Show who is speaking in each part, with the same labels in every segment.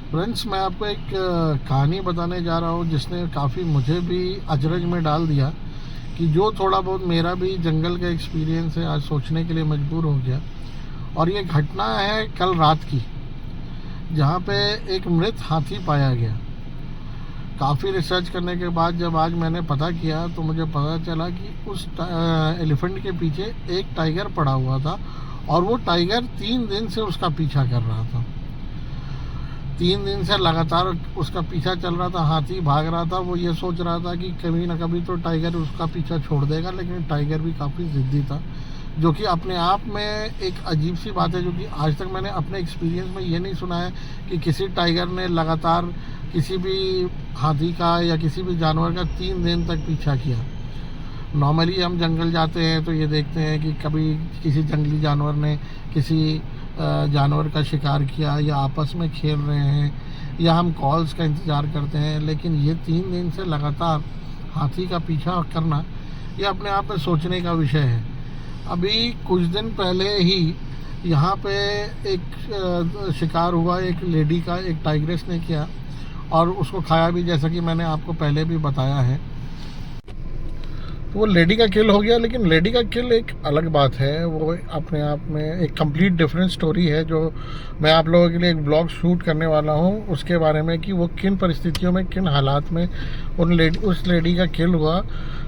Speaker 1: Friends, मैं आपको एक कहानी बताने जा रहा हूँ जिसने काफ़ी मुझे भी अचरज में डाल दिया कि जो थोड़ा बहुत मेरा भी जंगल का एक्सपीरियंस है आज सोचने के लिए मजबूर हो गया। और ये घटना है कल रात की, जहाँ पे एक मृत हाथी पाया गया। काफ़ी रिसर्च करने के बाद जब आज मैंने पता किया तो मुझे पता चला कि उस एलिफेंट के पीछे एक टाइगर पड़ा हुआ था और वो टाइगर 3 दिन से उसका पीछा कर रहा था। 3 दिन से लगातार उसका पीछा चल रहा था। हाथी भाग रहा था, वो ये सोच रहा था कि कभी ना कभी तो टाइगर उसका पीछा छोड़ देगा, लेकिन टाइगर भी काफ़ी ज़िद्दी था, जो कि अपने आप में एक अजीब सी बात है, जो कि आज तक मैंने अपने एक्सपीरियंस में ये नहीं सुना है कि किसी टाइगर ने लगातार किसी भी हाथी का या किसी भी जानवर का 3 दिन तक पीछा किया। नॉर्मली हम जंगल जाते हैं तो ये देखते हैं कि कभी किसी जंगली जानवर ने किसी जानवर का शिकार किया या आपस में खेल रहे हैं या हम कॉल्स का इंतज़ार करते हैं, लेकिन ये 3 दिन से लगातार हाथी का पीछा करना ये अपने आप में सोचने का विषय है। अभी कुछ दिन पहले ही यहाँ पे एक शिकार हुआ एक लेडी का, एक टाइग्रेस ने किया और उसको खाया भी, जैसा कि मैंने आपको पहले भी बताया है। तो वो लेडी का किल हो गया, लेकिन लेडी का किल एक अलग बात है, वो अपने आप में एक कंप्लीट डिफरेंट स्टोरी है जो मैं आप लोगों के लिए एक ब्लॉग शूट करने वाला हूँ उसके बारे में, कि वो किन परिस्थितियों में, किन हालात में उस लेडी का किल हुआ।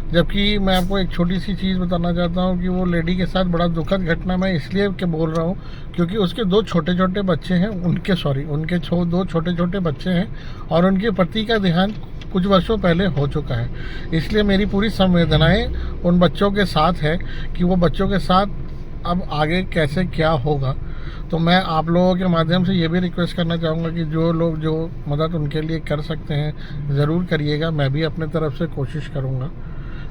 Speaker 1: जबकि मैं आपको एक छोटी सी चीज़ बताना चाहता हूँ कि वो लेडी के साथ बड़ा दुखद घटना मैं इसलिए के बोल रहा हूँ क्योंकि उसके दो छोटे छोटे बच्चे हैं, उनके दो छोटे छोटे बच्चे हैं और उनके पति का देहांत कुछ वर्षों पहले हो चुका है। इसलिए मेरी पूरी संवेदनाएं उन बच्चों के साथ है कि वो बच्चों के साथ अब आगे कैसे क्या होगा। तो मैं आप लोगों के माध्यम से ये भी रिक्वेस्ट करना चाहूँगा कि जो लोग जो मदद उनके लिए कर सकते हैं ज़रूर करिएगा, मैं भी अपने तरफ से कोशिश करूँगा।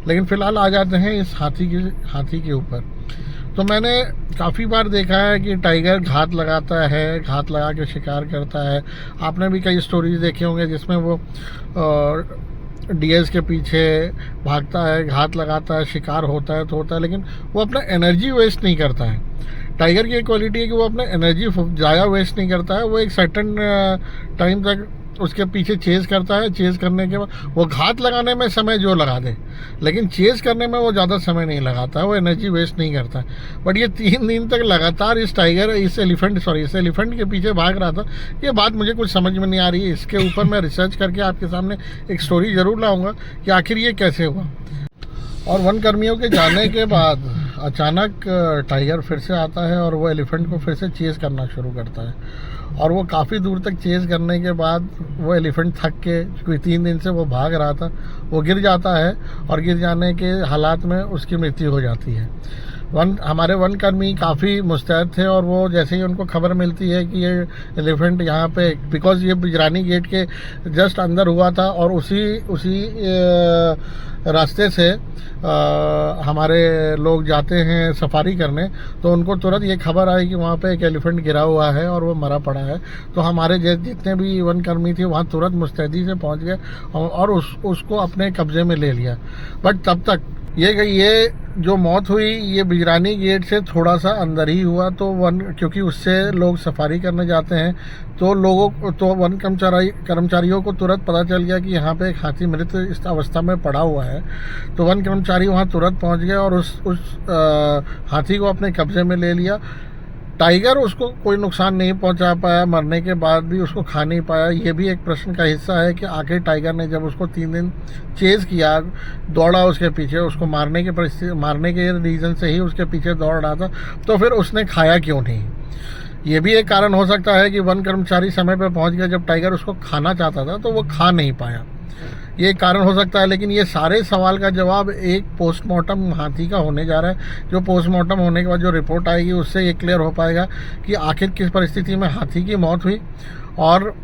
Speaker 1: लेकिन फ़िलहाल आ जाते हैं इस हाथी के ऊपर। तो मैंने काफ़ी बार देखा है कि टाइगर घात लगाता है, घात लगा के शिकार करता है। आपने भी कई स्टोरीज देखे होंगे जिसमें वो डियर्स के पीछे भागता है, घात लगाता है, शिकार होता है तो होता है, लेकिन वो अपना एनर्जी वेस्ट नहीं करता है। टाइगर की एक क्वालिटी है कि वो अपना एनर्जी ज़्यादा वेस्ट नहीं करता है। वो एक सर्टन टाइम तक उसके पीछे चेज़ करता है। चेज़ करने के बाद वो घात लगाने में समय जो लगा दे, लेकिन चेज़ करने में वो ज़्यादा समय नहीं लगाता है, वो एनर्जी वेस्ट नहीं करता है। बट ये 3 दिन तक लगातार इस एलिफेंट के पीछे भाग रहा था। ये बात मुझे कुछ समझ में नहीं आ रही है। इसके ऊपर मैं रिसर्च करके आपके सामने एक स्टोरी ज़रूर लाऊंगा कि आखिर ये कैसे हुआ। और वन कर्मियों के जाने के बाद अचानक टाइगर फिर से आता है और वो एलिफेंट को फिर से चेज़ करना शुरू करता है। और वो काफ़ी दूर तक चेज़ करने के बाद वो एलिफेंट थक के, क्योंकि 3 दिन से वो भाग रहा था, वो गिर जाता है और गिर जाने के हालात में उसकी मृत्यु हो जाती है। हमारे वन कर्मी काफ़ी मुस्तैद थे और वो जैसे ही उनको खबर मिलती है कि ये एलिफेंट यहाँ पे, बिकॉज ये बिजरानी गेट के जस्ट अंदर हुआ था और उसी रास्ते से हमारे लोग जाते हैं सफारी करने, तो उनको तुरंत ये खबर आई कि वहाँ पे एक एलिफेंट गिरा हुआ है और वो मरा पड़ा है। तो हमारे जितने भी वन कर्मी थे वहाँ तुरंत मुस्तैदी से पहुँच गए और उसको अपने कब्जे में ले लिया। बट तब तक ये जो मौत हुई ये बिजरानी गेट से थोड़ा सा अंदर ही हुआ। तो क्योंकि उससे लोग सफारी करने जाते हैं तो वन कर्मचारियों को तुरंत पता चल गया कि यहाँ पे एक हाथी मृत इस अवस्था में पड़ा हुआ है। तो वन कर्मचारी वहाँ तुरंत पहुँच गए और उस हाथी को अपने कब्जे में ले लिया। टाइगर उसको कोई नुकसान नहीं पहुंचा पाया, मरने के बाद भी उसको खा नहीं पाया। ये भी एक प्रश्न का हिस्सा है कि आखिर टाइगर ने जब उसको 3 दिन चेज़ किया, दौड़ा उसके पीछे, उसको मारने के रीज़न से ही उसके पीछे दौड़ रहा था, तो फिर उसने खाया क्यों नहीं? ये भी एक कारण हो सकता है कि वन कर्मचारी समय पर पहुंच गया जब टाइगर उसको खाना चाहता था तो वो खा नहीं पाया, ये कारण हो सकता है। लेकिन ये सारे सवाल का जवाब एक पोस्टमार्टम हाथी का होने जा रहा है। जो पोस्टमार्टम होने के बाद जो रिपोर्ट आएगी उससे ये क्लियर हो पाएगा कि आखिर किस परिस्थिति में हाथी की मौत हुई और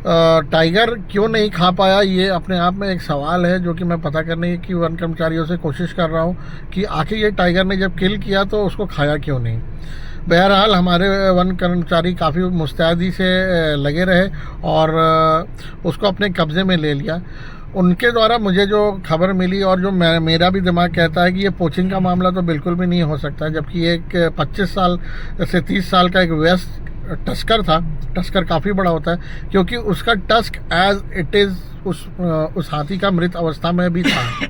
Speaker 1: टाइगर क्यों नहीं खा पाया। ये अपने आप में एक सवाल है जो कि मैं पता करने की वन कर्मचारियों से कोशिश कर रहा हूँ कि आखिर ये टाइगर ने जब किल किया तो उसको खाया क्यों नहीं। बहरहाल हमारे वन कर्मचारी काफ़ी मुस्तैदी से लगे रहे और उसको अपने कब्ज़े में ले लिया। उनके द्वारा मुझे जो खबर मिली और जो मेरा भी दिमाग कहता है कि ये पोचिंग का मामला तो बिल्कुल भी नहीं हो सकता, जबकि एक 25 साल से 30 साल का एक व्यस्त टस्कर था। टस्कर काफ़ी बड़ा होता है क्योंकि उसका टस्क एज इट इज़ उस हाथी का मृत अवस्था में भी था।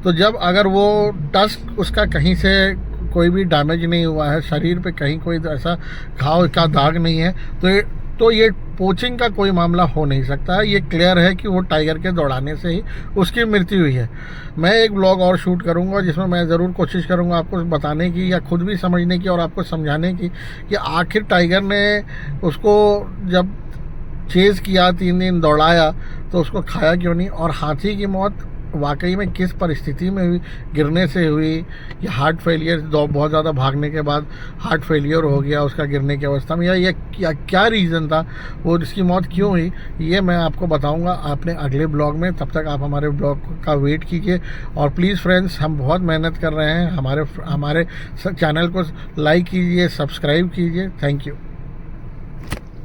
Speaker 1: तो जब अगर वो टस्क उसका कहीं से कोई भी डैमेज नहीं हुआ है, शरीर पे कहीं कोई ऐसा घाव का दाग नहीं है, तो ये पोचिंग का कोई मामला हो नहीं सकता है। ये क्लियर है कि वो टाइगर के दौड़ाने से ही उसकी मृत्यु हुई है। मैं एक ब्लॉग और शूट करूंगा जिसमें मैं ज़रूर कोशिश करूंगा आपको बताने की या खुद भी समझने की और आपको समझाने की कि आखिर टाइगर ने उसको जब चेज़ किया, 3 दिन दौड़ाया, तो उसको खाया क्यों नहीं, और हाथी की मौत वाकई में किस परिस्थिति में हुई, गिरने से हुई या हार्ट फेलियर, बहुत ज़्यादा भागने के बाद हार्ट फेलियर हो गया उसका गिरने की अवस्था में, या ये क्या रीज़न था, वो इसकी मौत क्यों हुई, ये मैं आपको बताऊंगा अपने अगले ब्लॉग में। तब तक आप हमारे ब्लॉग का वेट कीजिए और प्लीज़ फ्रेंड्स, हम बहुत मेहनत कर रहे हैं, हमारे चैनल को लाइक कीजिए, सब्सक्राइब कीजिए। Thank you.